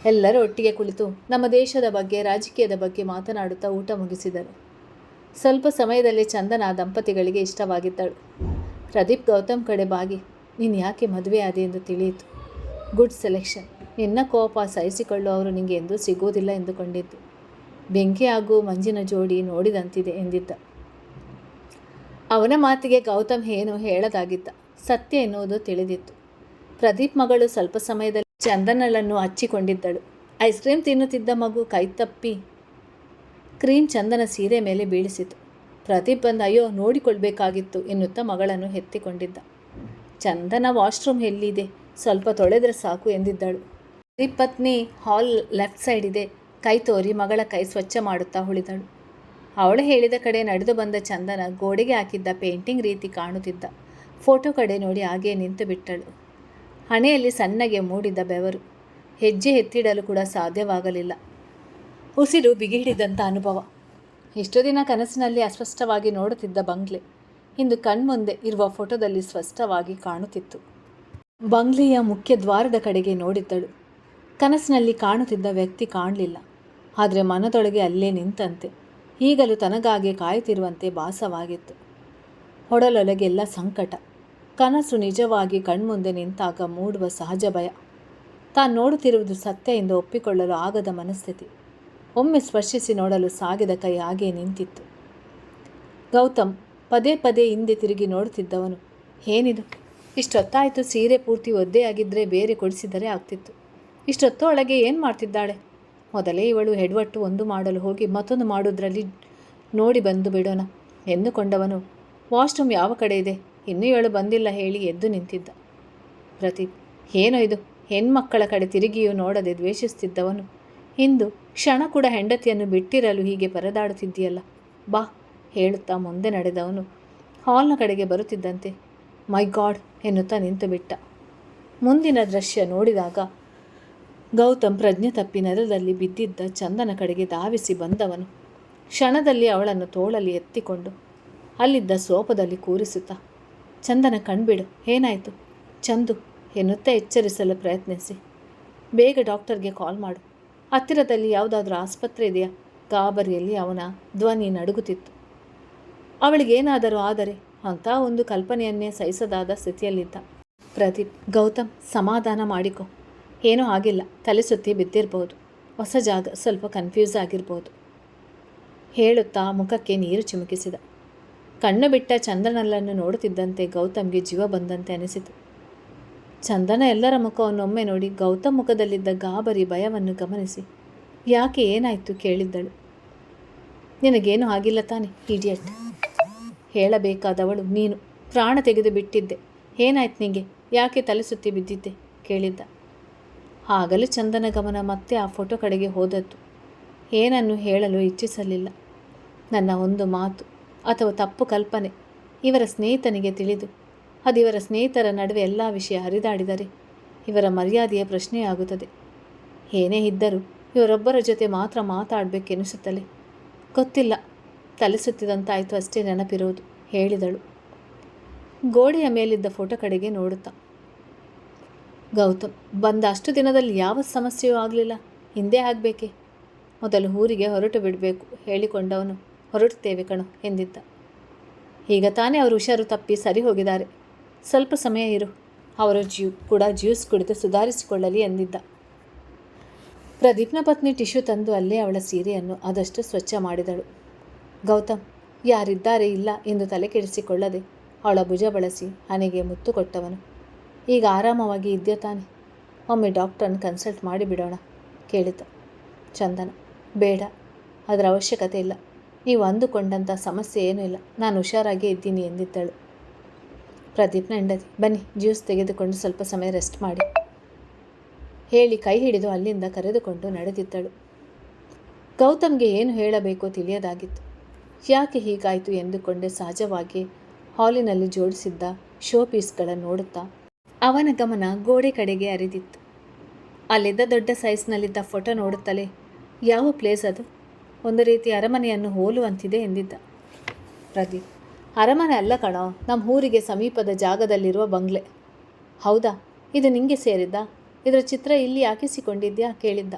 ಎಲ್ಲರೂ ಒಟ್ಟಿಗೆ ಕುಳಿತು ನಮ್ಮ ದೇಶದ ಬಗ್ಗೆ, ರಾಜಕೀಯದ ಬಗ್ಗೆ ಮಾತನಾಡುತ್ತಾ ಊಟ ಮುಗಿಸಿದರು. ಸ್ವಲ್ಪ ಸಮಯದಲ್ಲಿ ಚಂದನ ದಂಪತಿಗಳಿಗೆ ಇಷ್ಟವಾಗಿದ್ದಳು. ಪ್ರದೀಪ್ ಗೌತಮ್ ಕಡೆ ಬಾಗಿ, ನೀನು ಯಾಕೆ ಮದುವೆ ಆದೆ ಎಂದು ತಿಳಿಯಿತು. Good selection. ನಿನ್ನ ಕೋಪ ಸಹಿಸಿಕೊಳ್ಳುವವರು ನಿನಗೆ ಎಂದೂ ಸಿಗುವುದಿಲ್ಲ ಎಂದುಕೊಂಡಿದ್ದು. ಬೆಂಕಿ ಹಾಗೂ ಮಂಜಿನ ಜೋಡಿ ನೋಡಿದಂತಿದೆ ಎಂದಿದ್ದ. ಅವನ ಮಾತಿಗೆ ಗೌತಮ್ ಏನೂ ಹೇಳದಾಗಿದ್ದ. ಸತ್ಯ ಎನ್ನುವುದು ತಿಳಿದಿತ್ತು. ಪ್ರದೀಪ್ ಮಗಳು ಸ್ವಲ್ಪ ಸಮಯದಲ್ಲಿ ಚಂದನಳನ್ನು ಹಚ್ಚಿಕೊಂಡಿದ್ದಳು. ಐಸ್ ಕ್ರೀಮ್ ತಿನ್ನುತ್ತಿದ್ದ ಮಗು ಕೈತಪ್ಪಿ ಕ್ರೀಮ್ ಚಂದನ ಸೀರೆ ಮೇಲೆ ಬೀಳಿಸಿತು. ಪ್ರದೀಪ್ ಬಂದು, ಅಯ್ಯೋ ನೋಡಿಕೊಳ್ಬೇಕಾಗಿತ್ತು ಎನ್ನುತ್ತಾ ಮಗಳನ್ನು ಎತ್ತಿಕೊಂಡಿದ್ದ. ಚಂದನ ವಾಶ್ರೂಮ್ ಎಲ್ಲಿದೆ, ಸ್ವಲ್ಪ ತೊಳೆದರೆ ಸಾಕು ಎಂದಿದ್ದಳು. ಪ್ರದೀಪ್ ಪತ್ನಿ ಹಾಲ್ ಲೆಫ್ಟ್ ಸೈಡ್ ಇದೆ, ಕೈ ತೋರಿ ಮಗಳ ಕೈ ಸ್ವಚ್ಛ ಮಾಡುತ್ತಾ ಉಳಿದಳು. ಅವಳು ಹೇಳಿದ ಕಡೆ ನಡೆದು ಬಂದ ಚಂದನ ಗೋಡೆಗೆ ಹಾಕಿದ್ದ ಪೇಂಟಿಂಗ್ ರೀತಿ ಕಾಣುತ್ತಿದ್ದ ಫೋಟೋ ಕಡೆ ನೋಡಿ ಹಾಗೇ ನಿಂತು ಬಿಟ್ಟಳು. ಹಣೆಯಲ್ಲಿ ಸಣ್ಣಗೆ ಮೂಡಿದ ಬೆವರು, ಹೆಜ್ಜೆ ಎತ್ತಿಡಲು ಕೂಡ ಸಾಧ್ಯವಾಗಲಿಲ್ಲ. ಉಸಿರು ಬಿಗಿಹಿಡಿದಂಥ ಅನುಭವ. ಇಷ್ಟು ದಿನ ಕನಸಿನಲ್ಲಿ ಅಸ್ಪಷ್ಟವಾಗಿ ನೋಡುತ್ತಿದ್ದ ಬಂಗ್ಲೆ ಇಂದು ಕಣ್ಮುಂದೆ ಇರುವ ಫೋಟೋದಲ್ಲಿ ಸ್ಪಷ್ಟವಾಗಿ ಕಾಣುತ್ತಿತ್ತು. ಬಂಗ್ಲೆಯ ಮುಖ್ಯ ದ್ವಾರದ ಕಡೆಗೆ ನೋಡಿದ್ದಳು. ಕನಸಿನಲ್ಲಿ ಕಾಣುತ್ತಿದ್ದ ವ್ಯಕ್ತಿ ಕಾಣಲಿಲ್ಲ, ಆದರೆ ಮನದೊಳಗೆ ಅಲ್ಲೇ ನಿಂತಂತೆ ಈಗಲೂ ತನಗಾಗೆ ಕಾಯುತ್ತಿರುವಂತೆ ಭಾಸವಾಗಿತ್ತು. ಹೊಡಲೊಳಗೆಲ್ಲ ಸಂಕಟ. ಕನಸು ನಿಜವಾಗಿ ಕಣ್ಮುಂದೆ ನಿಂತಾಗ ಮೂಡುವ ಸಹಜ ಭಯ. ತಾನು ನೋಡುತ್ತಿರುವುದು ಸತ್ಯ ಎಂದು ಒಪ್ಪಿಕೊಳ್ಳಲು ಆಗದ ಮನಸ್ಥಿತಿ. ಒಮ್ಮೆ ಸ್ಪರ್ಶಿಸಿ ನೋಡಲು ಸಾಗಿದ ಕೈ ಹಾಗೇ ನಿಂತಿತ್ತು. ಗೌತಮ್ ಪದೇ ಪದೇ ಹಿಂದೆ ತಿರುಗಿ ನೋಡುತ್ತಿದ್ದವನು, ಏನಿದು, ಇಷ್ಟೊತ್ತಾಯಿತು, ಸೀರೆ ಪೂರ್ತಿ ಒದ್ದೆಯಾಗಿದ್ದರೆ ಬೇರೆ ಕೊಡಿಸಿದರೆ ಆಗ್ತಿತ್ತು. ಇಷ್ಟೊತ್ತು ಒಳಗೆ ಏನು ಮಾಡ್ತಿದ್ದಾಳೆ? ಮೊದಲೇ ಇವಳು ಹೆಡ್ವಟ್ಟು ಒಂದು ಮಾಡಲು ಹೋಗಿ ಮತ್ತೊಂದು ಮಾಡೋದ್ರಲ್ಲಿ ನೋಡಿ ಬಂದು ಬಿಡೋಣ ಎಂದುಕೊಂಡವನು ವಾಶ್ರೂಮ್ ಯಾವ ಕಡೆ ಇದೆ, ಇನ್ನೂ ಇವಳು ಬಂದಿಲ್ಲ ಹೇಳಿ ಎದ್ದು ನಿಂತಿದ್ದ. ಪ್ರದೀಪ್, ಏನೋ ಇದು, ಹೆಣ್ಮಕ್ಕಳ ಕಡೆ ತಿರುಗಿಯೂ ನೋಡದೆ ದ್ವೇಷಿಸುತ್ತಿದ್ದವನು ಇಂದು ಕ್ಷಣ ಕೂಡ ಹೆಂಡತಿಯನ್ನು ಬಿಟ್ಟಿರಲು ಹೀಗೆ ಪರದಾಡುತ್ತಿದ್ದೀಯಲ್ಲ, ಬಾ ಹೇಳುತ್ತಾ ಮುಂದೆ ನಡೆದವನು ಹಾಲ್ನ ಕಡೆಗೆ ಬರುತ್ತಿದ್ದಂತೆ ಮೈ ಗಾಡ್ ಎನ್ನುತ್ತಾ ನಿಂತು ಬಿಟ್ಟ. ಮುಂದಿನ ದೃಶ್ಯ ನೋಡಿದಾಗ ಗೌತಮ್ ಪ್ರಜ್ಞೆ ತಪ್ಪಿ ನೆಲದಲ್ಲಿ ಬಿದ್ದಿದ್ದ ಚಂದನ ಕಡೆಗೆ ಧಾವಿಸಿ ಬಂದವನು ಕ್ಷಣದಲ್ಲಿ ಅವಳನ್ನು ತೋಳಲ್ಲಿ ಎತ್ತಿಕೊಂಡು ಅಲ್ಲಿದ್ದ ಸೋಫಾದಲ್ಲಿ ಕೂರಿಸುತ್ತಾ, ಚಂದನ ಕಣ್ಬಿಡು, ಏನಾಯಿತು ಚಂದು ಎನ್ನುತ್ತಾ ಎಚ್ಚರಿಸಲು ಪ್ರಯತ್ನಿಸಿ, ಬೇಗ ಡಾಕ್ಟರ್ಗೆ ಕಾಲ್ ಮಾಡು, ಹತ್ತಿರದಲ್ಲಿ ಯಾವುದಾದ್ರೂ ಆಸ್ಪತ್ರೆ ಇದೆಯಾ, ಗಾಬರಿಯಲ್ಲಿ ಅವನ ಧ್ವನಿ ನಡುಗುತ್ತಿತ್ತು. ಅವಳಿಗೇನಾದರೂ ಆದರೆ ಅಂಥ ಒಂದು ಕಲ್ಪನೆಯನ್ನೇ ಸಹಿಸದಾದ ಸ್ಥಿತಿಯಲ್ಲಿದ್ದ. ಪ್ರದೀಪ್, ಗೌತಮ್ ಸಮಾಧಾನ ಮಾಡಿಕೊ, ಏನೂ ಆಗಿಲ್ಲ, ತಲೆ ಸುತ್ತಿ ಬಿದ್ದಿರ್ಬೋದು, ಹೊಸ ಜಾಗ, ಸ್ವಲ್ಪ ಕನ್ಫ್ಯೂಸ್ ಆಗಿರ್ಬೋದು ಹೇಳುತ್ತಾ ಮುಖಕ್ಕೆ ನೀರು ಚಿಮುಕಿಸಿದ. ಕಣ್ಣು ಬಿಟ್ಟ ಚಂದನಲ್ಲನ್ನು ನೋಡುತ್ತಿದ್ದಂತೆ ಗೌತಮ್ಗೆ ಜೀವ ಬಂದಂತೆ ಅನಿಸಿತು. ಚಂದನ ಎಲ್ಲರ ಮುಖವನ್ನೊಮ್ಮೆ ನೋಡಿ ಗೌತಮ್ ಮುಖದಲ್ಲಿದ್ದ ಗಾಬರಿ ಭಯವನ್ನು ಗಮನಿಸಿ ಯಾಕೆ ಏನಾಯಿತು ಕೇಳಿದ್ದಳು. ನಿನಗೇನು ಆಗಿಲ್ಲ ತಾನೆ ಇಡಿಯಟ್, ಹೇಳಬೇಕಾದವಳು ನೀನು. ಪ್ರಾಣ ತೆಗೆದು ಬಿಟ್ಟಿದ್ದೆ, ಏನಾಯ್ತು ನಿಂಗೆ, ಯಾಕೆ ತಲೆ ಸುತ್ತಿ ಬಿದ್ದಿದ್ದೆ ಕೇಳಿದ್ದ. ಆಗಲೂ ಚಂದನ ಗಮನ ಮತ್ತೆ ಆ ಫೋಟೋ ಕಡೆಗೆ ಹೋದದ್ದು. ಏನನ್ನು ಹೇಳಲು ಇಚ್ಛಿಸಲಿಲ್ಲ. ನನ್ನ ಒಂದು ಮಾತು ಅಥವಾ ತಪ್ಪು ಕಲ್ಪನೆ ಇವರ ಸ್ನೇಹಿತನಿಗೆ ತಿಳಿದು ಇವರ ಸ್ನೇಹಿತರ ನಡುವೆ ಎಲ್ಲ ವಿಷಯ ಹರಿದಾಡಿದರೆ ಇವರ ಮರ್ಯಾದೆಯ ಪ್ರಶ್ನೆಯಾಗುತ್ತದೆ. ಏನೇ ಇದ್ದರೂ ಇವರೊಬ್ಬರ ಜೊತೆ ಮಾತ್ರ ಮಾತಾಡಬೇಕೆನಿಸುತ್ತಲೇ. ಗೊತ್ತಿಲ್ಲ, ತಲೆ ಸುತ್ತಿದಂತಾಯಿತು ಅಷ್ಟೇ ನೆನಪಿರೋದು ಹೇಳಿದಳು ಗೋಡೆಯ ಮೇಲಿದ್ದ ಫೋಟೋ ಕಡೆಗೆ ನೋಡುತ್ತಾ. ಗೌತಮ್, ಬಂದ ಅಷ್ಟು ದಿನದಲ್ಲಿ ಯಾವ ಸಮಸ್ಯೆಯೂ ಆಗಲಿಲ್ಲ, ಹಿಂದೆ ಆಗಬೇಕೆ. ಮೊದಲು ಊರಿಗೆ ಹೊರಟು ಬಿಡಬೇಕು ಹೇಳಿಕೊಂಡವನು ಹೊರಡುತ್ತೇವೆ ಕಣು ಎಂದಿದ್ದ. ಈಗ ತಾನೇ ಅವರು ಹುಷಾರು ತಪ್ಪಿ ಸರಿ ಹೋಗಿದ್ದಾರೆ, ಸ್ವಲ್ಪ ಸಮಯ ಇರು, ಅವರ ಜ್ಯೂಸ್ ಕುಡಿದು ಸುಧಾರಿಸಿಕೊಳ್ಳಲಿ ಎಂದಿದ್ದ. ಪ್ರದೀಪ್ನ ಪತ್ನಿ ಟಿಶ್ಯೂ ತಂದು ಅಲ್ಲೇ ಅವಳ ಸೀರೆಯನ್ನು ಆದಷ್ಟು ಸ್ವಚ್ಛ ಮಾಡಿದಳು. ಗೌತಮ್ ಯಾರಿದ್ದಾರೆ ಇಲ್ಲ ಎಂದು ತಲೆ ಕೆಡಿಸಿಕೊಳ್ಳದೆ ಅವಳ ಭುಜ ಬಳಸಿ ಹಣೆಗೆ ಮುತ್ತು ಕೊಟ್ಟವನು. ಈಗ ಆರಾಮವಾಗಿ ಇದೆಯಾ ತಾನೆ, ಒಮ್ಮೆ ಡಾಕ್ಟ್ರನ್ನು ಕನ್ಸಲ್ಟ್ ಮಾಡಿಬಿಡೋಣ ಕೇಳಿದ. ಚಂದನ, ಬೇಡ, ಅದರ ಅವಶ್ಯಕತೆ ಇಲ್ಲ, ನೀವು ಅಂದುಕೊಂಡಂಥ ಸಮಸ್ಯೆ ಏನೂ ಇಲ್ಲ, ನಾನು ಹುಷಾರಾಗೇ ಇದ್ದೀನಿ ಎಂದಿದ್ದಳು. ಪ್ರದೀಪ್ನ ಹೆಂಡತಿ, ಬನ್ನಿ ಜ್ಯೂಸ್ ತೆಗೆದುಕೊಂಡು ಸ್ವಲ್ಪ ಸಮಯ ರೆಸ್ಟ್ ಮಾಡಿ ಹೇಳಿ ಕೈ ಹಿಡಿದು ಅಲ್ಲಿಂದ ಕರೆದುಕೊಂಡು ನಡೆದಿದ್ದಳು. ಗೌತಮ್ಗೆ ಏನು ಹೇಳಬೇಕೋ ತಿಳಿಯದಾಗಿತ್ತು. ಯಾಕೆ ಹೀಗಾಯಿತು ಎಂದುಕೊಂಡೇ ಸಹಜವಾಗಿ ಹಾಲಿನಲ್ಲಿ ಜೋಡಿಸಿದ್ದ ಶೋ ಪೀಸ್ಗಳನ್ನು ನೋಡುತ್ತಾ ಅವನ ಗಮನ ಗೋಡೆ ಕಡೆಗೆ ಹರಿದಿತ್ತು. ಅಲ್ಲಿದ್ದ ದೊಡ್ಡ ಸೈಜ್ನಲ್ಲಿದ್ದ ಫೋಟೋ ನೋಡುತ್ತಲೇ, ಯಾವ ಪ್ಲೇಸ್ ಅದು, ಒಂದು ರೀತಿ ಅರಮನೆಯನ್ನು ಹೋಲುವಂತಿದೆ ಎಂದಿದ್ದ. ಪ್ರದೀಪ್, ಅರಮನೆ ಅಲ್ಲ ಕಣೋ, ನಮ್ಮ ಊರಿಗೆ ಸಮೀಪದ ಜಾಗದಲ್ಲಿರುವ ಬಂಗ್ಲೆ. ಹೌದಾ, ಇದು ನಿಂಗೆ ಸೇರಿದ್ದ, ಇದರ ಚಿತ್ರ ಇಲ್ಲಿ ಹಾಕಿಸಿಕೊಂಡಿದ್ಯಾ ಕೇಳಿದ್ದ.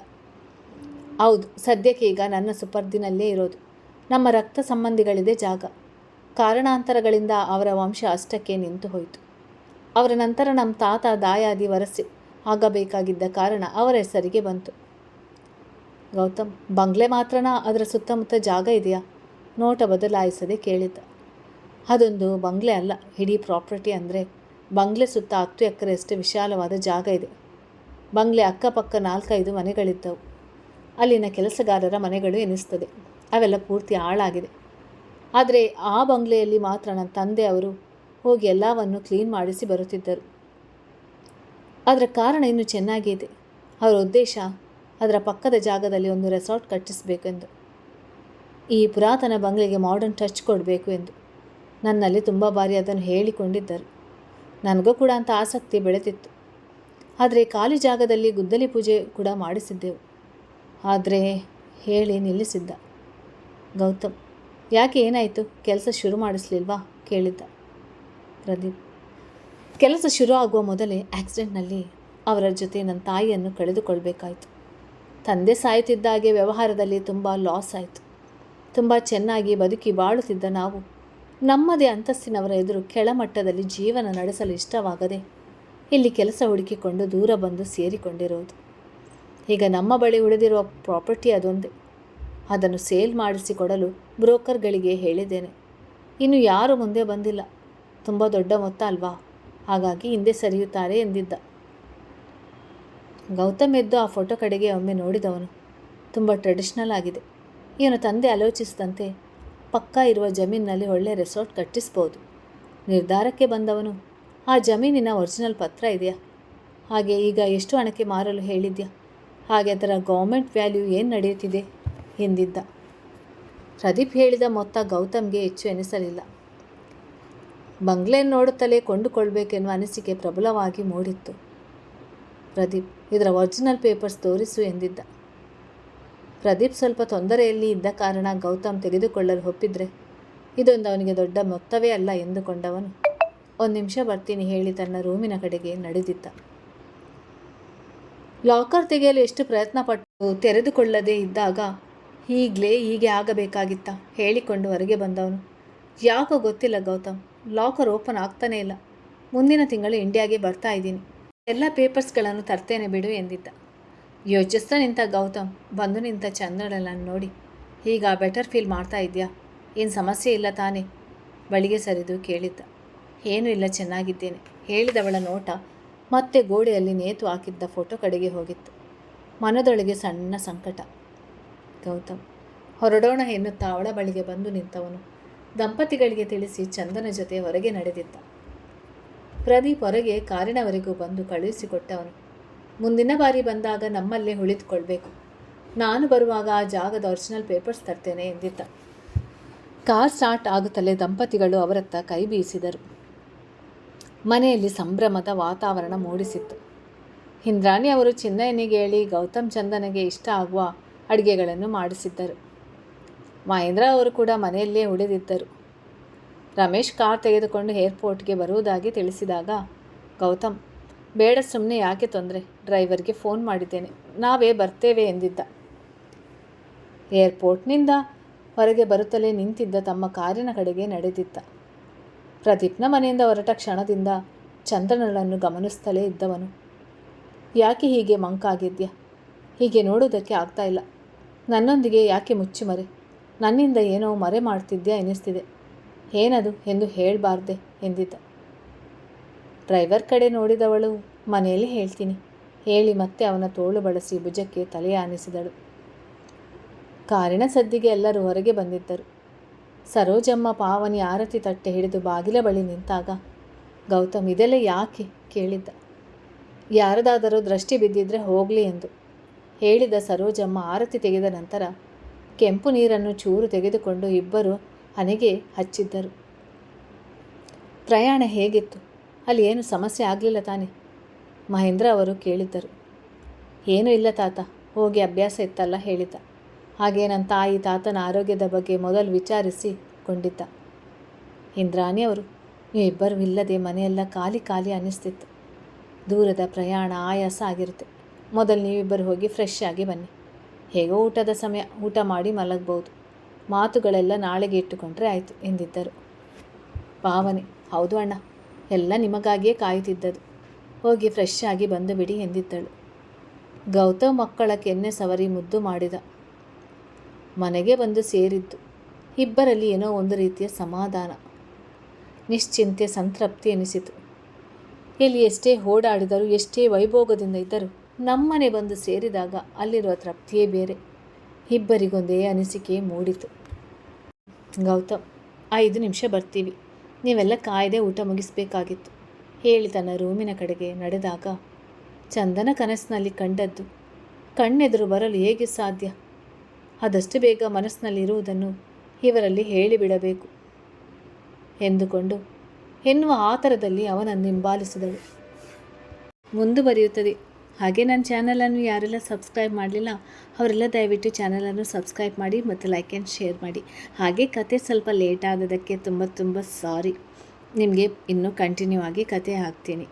ಹೌದು, ಸದ್ಯಕ್ಕೆ ಈಗ ನನ್ನ ಸುಪರ್ದಿನಲ್ಲೇ ಇರೋದು. ನಮ್ಮ ರಕ್ತ ಸಂಬಂಧಿಗಳಿದೆ ಜಾಗ. ಕಾರಣಾಂತರಗಳಿಂದ ಅವರ ವಂಶ ಅಷ್ಟಕ್ಕೆ ನಿಂತು ಹೋಯಿತು. ಅವರ ನಂತರ ನಮ್ಮ ತಾತ ದಾಯಾದಿ ವರಸೆ ಆಗಬೇಕಾಗಿದ್ದ ಕಾರಣ ಅವರ ಹೆಸರಿಗೆ ಬಂತು. ಗೌತಮ್, ಬಂಗ್ಲೆ ಮಾತ್ರನಾ, ಅದರ ಸುತ್ತಮುತ್ತ ಜಾಗ ಇದೆಯಾ ನೋಟ ಬದಲಾಯಿಸದೆ ಕೇಳಿದ್ದ. ಅದೊಂದು ಬಂಗ್ಲೆ ಅಲ್ಲ, ಇಡೀ ಪ್ರಾಪರ್ಟಿ. ಅಂದರೆ ಬಂಗ್ಲೆ ಸುತ್ತ 10 ಎಕರೆಯಷ್ಟು ವಿಶಾಲವಾದ ಜಾಗ ಇದೆ. ಬಂಗ್ಲೆ ಅಕ್ಕಪಕ್ಕ 4-5 ಮನೆಗಳಿದ್ದವು. ಅಲ್ಲಿನ ಕೆಲಸಗಾರರ ಮನೆಗಳು ಎನಿಸ್ತದೆ. ಅವೆಲ್ಲ ಪೂರ್ತಿ ಹಾಳಾಗಿದೆ. ಆದರೆ ಆ ಬಂಗ್ಲೆಯಲ್ಲಿ ಮಾತ್ರ ನನ್ನ ತಂದೆ ಅವರು ಹೋಗಿ ಎಲ್ಲವನ್ನು ಕ್ಲೀನ್ ಮಾಡಿಸಿ ಬರುತ್ತಿದ್ದರು. ಅದರ ಕಾರಣ ಇನ್ನೂ ಚೆನ್ನಾಗಿ ಇದೆ. ಅವರ ಉದ್ದೇಶ ಅದರ ಪಕ್ಕದ ಜಾಗದಲ್ಲಿ ಒಂದು ರೆಸಾರ್ಟ್ ಕಟ್ಟಿಸಬೇಕೆಂದು, ಈ ಪುರಾತನ ಬಂಗ್ಲೆಗೆ ಮಾಡರ್ನ್ ಟಚ್ ಕೊಡಬೇಕು ಎಂದು ನನ್ನಲ್ಲಿ ತುಂಬ ಬಾರಿ ಅದನ್ನು ಹೇಳಿಕೊಂಡಿದ್ದರು. ನನಗೂ ಕೂಡ ಅಂಥ ಆಸಕ್ತಿ ಬೆಳೆದಿತ್ತು. ಆದರೆ ಖಾಲಿ ಜಾಗದಲ್ಲಿ ಗುದ್ದಲಿ ಪೂಜೆ ಕೂಡ ಮಾಡಿಸಿದ್ದೆವು. ಆದರೆ ಹೇಳಿ ನಿಲ್ಲಿಸಿದ್ದ. ಗೌತಮ್, ಯಾಕೆ ಏನಾಯಿತು, ಕೆಲಸ ಶುರು ಮಾಡಿಸ್ಲಿಲ್ವಾ ಕೇಳಿದ್ದ. ಪ್ರದೀಪ್, ಕೆಲಸ ಶುರು ಆಗುವ ಮೊದಲೇ ಆಕ್ಸಿಡೆಂಟ್ನಲ್ಲಿ ಅವರ ಜೊತೆ ನನ್ನ ತಾಯಿಯನ್ನು ಕಳೆದುಕೊಳ್ಬೇಕಾಯಿತು. ತಂದೆ ಸಾಯುತ್ತಿದ್ದಾಗೆ ವ್ಯವಹಾರದಲ್ಲಿ ತುಂಬ ಲಾಸ್ ಆಯಿತು. ತುಂಬ ಚೆನ್ನಾಗಿ ಬದುಕಿ ಬಾಳುತ್ತಿದ್ದ ನಾವು ನಮ್ಮದೇ ಅಂತಸ್ತಿನವರ ಎದುರು ಕೆಳಮಟ್ಟದಲ್ಲಿ ಜೀವನ ನಡೆಸಲು ಇಷ್ಟವಾಗದೆ ಇಲ್ಲಿ ಕೆಲಸ ಹುಡುಕಿಕೊಂಡು ದೂರ ಬಂದು ಸೇರಿಕೊಂಡಿರೋದು. ಈಗ ನಮ್ಮ ಬಳಿ ಉಳಿದಿರುವ ಪ್ರಾಪರ್ಟಿ ಅದೊಂದೇ. ಅದನ್ನು ಸೇಲ್ ಮಾಡಿಸಿಕೊಡಲು ಬ್ರೋಕರ್ಗಳಿಗೆ ಹೇಳಿದ್ದೇನೆ. ಇನ್ನು ಯಾರೂ ಮುಂದೆ ಬಂದಿಲ್ಲ. ತುಂಬ ದೊಡ್ಡ ಮೊತ್ತ ಅಲ್ವಾ, ಹಾಗಾಗಿ ಹಿಂದೆ ಸರಿಯುತ್ತಾರೆ ಎಂದಿದ್ದ. ಗೌತಮ್ ಎದ್ದು ಆ ಫೋಟೋ ಕಡೆಗೆ ಒಮ್ಮೆ ನೋಡಿದವನು. ತುಂಬ ಟ್ರೆಡಿಷ್ನಲ್ ಆಗಿದೆ. ಇವನ ತಂದೆ ಆಲೋಚಿಸಿದಂತೆ ಪಕ್ಕಾ ಇರುವ ಜಮೀನಿನಲ್ಲಿ ಒಳ್ಳೆ ರೆಸಾರ್ಟ್ ಕಟ್ಟಿಸ್ಬೋದು. ನಿರ್ಧಾರಕ್ಕೆ ಬಂದವನು, ಆ ಜಮೀನಿನ ಒರಿಜಿನಲ್ ಪತ್ರ ಇದೆಯಾ, ಹಾಗೆ ಈಗ ಎಷ್ಟು ಹಣಕ್ಕೆ ಮಾರಲು ಹೇಳಿದ್ಯಾ, ಹಾಗೆ ಅದರ ಗೌರ್ಮೆಂಟ್ ವ್ಯಾಲ್ಯೂ ಏನು ನಡೆಯುತ್ತಿದೆ ಎಂದಿದ್ದ. ಪ್ರದೀಪ್ ಹೇಳಿದ ಮೊತ್ತ ಗೌತಮ್ಗೆ ಹೆಚ್ಚು ಎನಿಸಲಿಲ್ಲ. ಬಂಗ್ಲೆಯನ್ನು ನೋಡುತ್ತಲೇ ಕೊಂಡುಕೊಳ್ಬೇಕೆನ್ನುವ ಅನಿಸಿಕೆ ಪ್ರಬಲವಾಗಿ ಮೂಡಿತ್ತು. ಪ್ರದೀಪ್, ಇದರ ಒರಿಜಿನಲ್ ಪೇಪರ್ಸ್ ತೋರಿಸು ಎಂದಿದ್ದ. ಪ್ರದೀಪ್ ಸ್ವಲ್ಪ ತೊಂದರೆಯಲ್ಲಿ ಇದ್ದ ಕಾರಣ ಗೌತಮ್ ತೆಗೆದುಕೊಳ್ಳಲು ಒಪ್ಪಿದ್ರೆ ಇದೊಂದು ಅವನಿಗೆ ದೊಡ್ಡ ಮೊತ್ತವೇ ಅಲ್ಲ ಎಂದುಕೊಂಡವನು 1 ನಿಮಿಷ ಬರ್ತೀನಿ ಹೇಳಿ ತನ್ನ ರೂಮಿನ ಕಡೆಗೆ ನಡೆದಿದ್ದ. ಲಾಕರ್ ತೆಗೆಯಲು ಎಷ್ಟು ಪ್ರಯತ್ನಪಟ್ಟು ತೆರೆದುಕೊಳ್ಳದೇ ಇದ್ದಾಗ ಈಗಲೇ ಹೀಗೆ ಆಗಬೇಕಾಗಿತ್ತ ಹೇಳಿಕೊಂಡು ಹೊರಗೆ ಬಂದವನು. ಯಾಕೋ ಗೊತ್ತಿಲ್ಲ ಗೌತಮ್, ಲಾಕರ್ ಓಪನ್ ಆಗ್ತಾನೇ ಇಲ್ಲ. ಮುಂದಿನ ತಿಂಗಳು ಇಂಡಿಯಾಗೆ ಬರ್ತಾ ಇದ್ದೀನಿ, ಎಲ್ಲ ಪೇಪರ್ಸ್ಗಳನ್ನು ತರ್ತೇನೆ ಬಿಡು ಎಂದಿದ್ದ. ಯೋಚಿಸ್ತಾ ನಿಂತ ಗೌತಮ್ ಬಂದು ನಿಂತ ಚಂದ್ರಳನ್ನು ನೋಡಿ, ಈಗ ಬೆಟರ್ ಫೀಲ್ ಮಾಡ್ತಾ ಇದೆಯಾ? ಏನು ಸಮಸ್ಯೆ ಇಲ್ಲ ತಾನೇ? ಬಳಿಗೆ ಸರಿದು ಕೇಳಿದ್ದ. ಏನೂ ಇಲ್ಲ, ಚೆನ್ನಾಗಿದ್ದೇನೆ ಹೇಳಿದವಳ ನೋಟ ಮತ್ತೆ ಗೋಡೆಯಲ್ಲಿ ನೇತು ಹಾಕಿದ್ದ ಫೋಟೋ ಕಡೆಗೆ ಹೋಗಿತ್ತು. ಮನದೊಳಗೆ ಸಣ್ಣ ಸಂಕಟ. ಗೌತಮ್ ಹೊರಡೋಣ ಎನ್ನುತ್ತಾ ಅವಳ ಬಳಿಗೆ ಬಂದು ನಿಂತವನು ದಂಪತಿಗಳಿಗೆ ತಿಳಿಸಿ ಚಂದನ ಜೊತೆ ಹೊರಗೆ ನಡೆದಿದ್ದ. ಪ್ರದೀಪ್ ಹೊರಗೆ ಕಾರಿನವರೆಗೂ ಬಂದು ಕಳುಹಿಸಿಕೊಟ್ಟವನು. ಮುಂದಿನ ಬಾರಿ ಬಂದಾಗ ನಮ್ಮಲ್ಲೇ ಉಳಿದುಕೊಳ್ಬೇಕು. ನಾನು ಬರುವಾಗ ಆ ಜಾಗದ ಒರಿಜಿನಲ್ ಪೇಪರ್ಸ್ ತರ್ತೇನೆ ಎಂದಿದ್ದ. ಕಾರ್ ಸ್ಟಾರ್ಟ್ ಆಗುತ್ತಲೇ ದಂಪತಿಗಳು ಅವರತ್ತ ಕೈ ಬೀಸಿದರು. ಮನೆಯಲ್ಲಿ ಸಂಭ್ರಮದ ವಾತಾವರಣ ಮೂಡಿಸಿತ್ತು. ಇಂದ್ರಾಣಿ ಅವರು ಚಿನ್ನಯ್ಯನಿಗೆ ಹೇಳಿ ಗೌತಮ್ ಚಂದನಗೆ ಇಷ್ಟ ಆಗುವ ಅಡುಗೆಗಳನ್ನು ಮಾಡಿಸಿದ್ದರು. ಮಹೇಂದ್ರ ಅವರು ಕೂಡ ಮನೆಯಲ್ಲೇ ಉಳಿದಿದ್ದರು. ರಮೇಶ್ ಕಾರ್ ತೆಗೆದುಕೊಂಡು ಏರ್ಪೋರ್ಟ್ಗೆ ಬರುವುದಾಗಿ ತಿಳಿಸಿದಾಗ ಗೌತಮ್, ಬೇಡ ಸುಮ್ಮನೆ ಯಾಕೆ ತೊಂದರೆ, ಡ್ರೈವರ್ಗೆ ಫೋನ್ ಮಾಡಿದ್ದೇನೆ, ನಾವೇ ಬರ್ತೇವೆ ಎಂದಿದ್ದ. ಏರ್ಪೋರ್ಟ್ನಿಂದ ಹೊರಗೆ ಬರುತ್ತಲೇ ನಿಂತಿದ್ದ ತಮ್ಮ ಕಾರಿನ ಕಡೆಗೆ ನಡೆದಿದ್ದ. ಪ್ರದೀಪ್ನ ಮನೆಯಿಂದ ಹೊರಟ ಕ್ಷಣದಿಂದ ಚಂದ್ರನಳನ್ನು ಗಮನಿಸ್ತಲೇ ಇದ್ದವನು. ಯಾಕೆ ಹೀಗೆ ಮಂಕಾಗಿದ್ಯಾ? ಹೀಗೆ ನೋಡೋದಕ್ಕೆ ಆಗ್ತಾ ಇಲ್ಲ. ನನ್ನೊಂದಿಗೆ ಯಾಕೆ ಮುಚ್ಚುಮರೆ? ನನ್ನಿಂದ ಏನೋ ಮರೆ ಮಾಡ್ತಿದ್ಯಾ ಎನಿಸ್ತಿದೆ. ಏನದು ಎಂದು ಹೇಳಬಾರ್ದೆ ಎಂದಿದ್ದ. ಡ್ರೈವರ್ ಕಡೆ ನೋಡಿದವಳು, ಮನೆಯಲ್ಲಿ ಹೇಳ್ತೀನಿ ಹೇಳಿ ಮತ್ತೆ ಅವನ ತೋಳು ಬಳಸಿ ಭುಜಕ್ಕೆ ತಲೆ ಆನಿಸಿದಳು. ಕಾರಿನ ಸದ್ದಿಗೆ ಎಲ್ಲರೂ ಹೊರಗೆ ಬಂದಿದ್ದರು. ಸರೋಜಮ್ಮ ಪಾವನಿ ಆರತಿ ತಟ್ಟೆ ಹಿಡಿದು ಬಾಗಿಲ ಬಳಿ ನಿಂತಾಗ ಗೌತಮ್ ಇದೆಲ್ಲ ಯಾಕೆ ಕೇಳಿದ್ದ. ಯಾರದಾದರೂ ದೃಷ್ಟಿ ಬಿದ್ದಿದ್ರೆ ಹೋಗಲಿ ಎಂದು ಹೇಳಿದ ಸರೋಜಮ್ಮ ಆರತಿ ತೆಗೆದ ನಂತರ ಕೆಂಪು ನೀರನ್ನು ಚೂರು ತೆಗೆದುಕೊಂಡು ಇಬ್ಬರು ಹಣೆಗೆ ಹಚ್ಚಿದ್ದರು. ಪ್ರಯಾಣ ಹೇಗಿತ್ತು? ಅಲ್ಲಿ ಏನು ಸಮಸ್ಯೆ ಆಗಲಿಲ್ಲ ತಾನೆ? ಮಹೇಂದ್ರ ಅವರು ಕೇಳಿದ್ದರು. ಏನೂ ಇಲ್ಲ ತಾತ, ಹೋಗಿ ಅಭ್ಯಾಸ ಇತ್ತಲ್ಲ ಹೇಳಿದ್ದ. ಹಾಗೆ ನನ್ನ ತಾಯಿ ತಾತನ ಆರೋಗ್ಯದ ಬಗ್ಗೆ ಮೊದಲು ವಿಚಾರಿಸಿಕೊಂಡಿದ್ದ. ಇಂದ್ರಾಣಿ ಅವರು, ನೀವಿಬ್ಬರು ಇಲ್ಲದೆ ಮನೆಯೆಲ್ಲ ಖಾಲಿ ಖಾಲಿ ಅನ್ನಿಸ್ತಿತ್ತು. ದೂರದ ಪ್ರಯಾಣ ಆಯಾಸ ಆಗಿರುತ್ತೆ. ಮೊದಲು ನೀವಿಬ್ಬರು ಹೋಗಿ ಫ್ರೆಶ್ ಆಗಿ ಬನ್ನಿ. ಹೇಗೋ ಊಟದ ಸಮಯ, ಊಟ ಮಾಡಿ ಮಲಗ್ಬೋದು. ಮಾತುಗಳೆಲ್ಲ ನಾಳೆಗೆ ಇಟ್ಟುಕೊಂಡ್ರೆ ಆಯಿತು ಎಂದಿದ್ದರು. ಪಾವನಿ, ಹೌದು ಅಣ್ಣ, ಎಲ್ಲ ನಿಮಗಾಗಿಯೇ ಕಾಯುತ್ತಿದ್ದದು. ಹೋಗಿ ಫ್ರೆಶ್ ಆಗಿ ಬಂದು ಬಿಡಿ ಎಂದಿದ್ದಳು. ಗೌತಮ್ ಮಕ್ಕಳ ಕೆನ್ನೆ ಸವರಿ ಮುದ್ದು ಮಾಡಿದ. ಮನೆಗೆ ಬಂದು ಸೇರಿದ್ದು ಇಬ್ಬರಲ್ಲಿ ಏನೋ ಒಂದು ರೀತಿಯ ಸಮಾಧಾನ, ನಿಶ್ಚಿಂತೆ, ಸಂತೃಪ್ತಿ ಎನಿಸಿತು. ಇಲ್ಲಿ ಎಷ್ಟೇ ಓಡಾಡಿದರೂ, ಎಷ್ಟೇ ವೈಭೋಗದಿಂದ ಇದ್ದರೂ ನಮ್ಮನೆ ಬಂದು ಸೇರಿದಾಗ ಅಲ್ಲಿರುವ ತೃಪ್ತಿಯೇ ಬೇರೆ. ಇಬ್ಬರಿಗೊಂದೇ ಅನಿಸಿಕೆ ಮೂಡಿತು. ಗೌತಮ್, 5 ನಿಮಿಷ ಬರ್ತೀವಿ, ನೀವೆಲ್ಲ ಕಾಯ್ದೆ ಊಟ ಮುಗಿಸ್ಬೇಕಾಗಿತ್ತು ಹೇಳಿ ತನ್ನ ರೂಮಿನ ಕಡೆಗೆ ನಡೆದಾಗ ಚಂದನ ಕನಸಿನಲ್ಲಿ ಕಂಡದ್ದು ಕಣ್ಣೆದುರು ಬರಲು ಹೇಗೆ ಸಾಧ್ಯ? ಆದಷ್ಟು ಬೇಗ ಮನಸ್ಸಿನಲ್ಲಿರುವುದನ್ನು ಇವರಲ್ಲಿ ಹೇಳಿಬಿಡಬೇಕು ಎಂದುಕೊಂಡು ಎನ್ನುವ ಆತರದಲ್ಲಿ ಅವನನ್ನು ಹಿಂಬಾಲಿಸಿದಳು. ಮುಂದುವರಿಯುತ್ತದೆ. ಹಾಗೆ ನನ್ನ ಚಾನಲನ್ನು ಯಾರೆಲ್ಲ ಸಬ್ಸ್ಕ್ರೈಬ್ ಮಾಡಲಿಲ್ಲ ಅವರೆಲ್ಲ ದಯವಿಟ್ಟು ಚಾನಲನ್ನು ಸಬ್ಸ್ಕ್ರೈಬ್ ಮಾಡಿ ಮತ್ತು ಲೈಕ್ ಆ್ಯಂಡ್ ಶೇರ್ ಮಾಡಿ. ಹಾಗೆ ಕತೆ ಸ್ವಲ್ಪ ಲೇಟ್ ಆದದಕ್ಕೆ ತುಂಬ ಸಾರಿ. ನಿಮಗೆ ಇನ್ನೂ ಕಂಟಿನ್ಯೂ ಆಗಿ ಕತೆ ಹಾಕ್ತೀನಿ.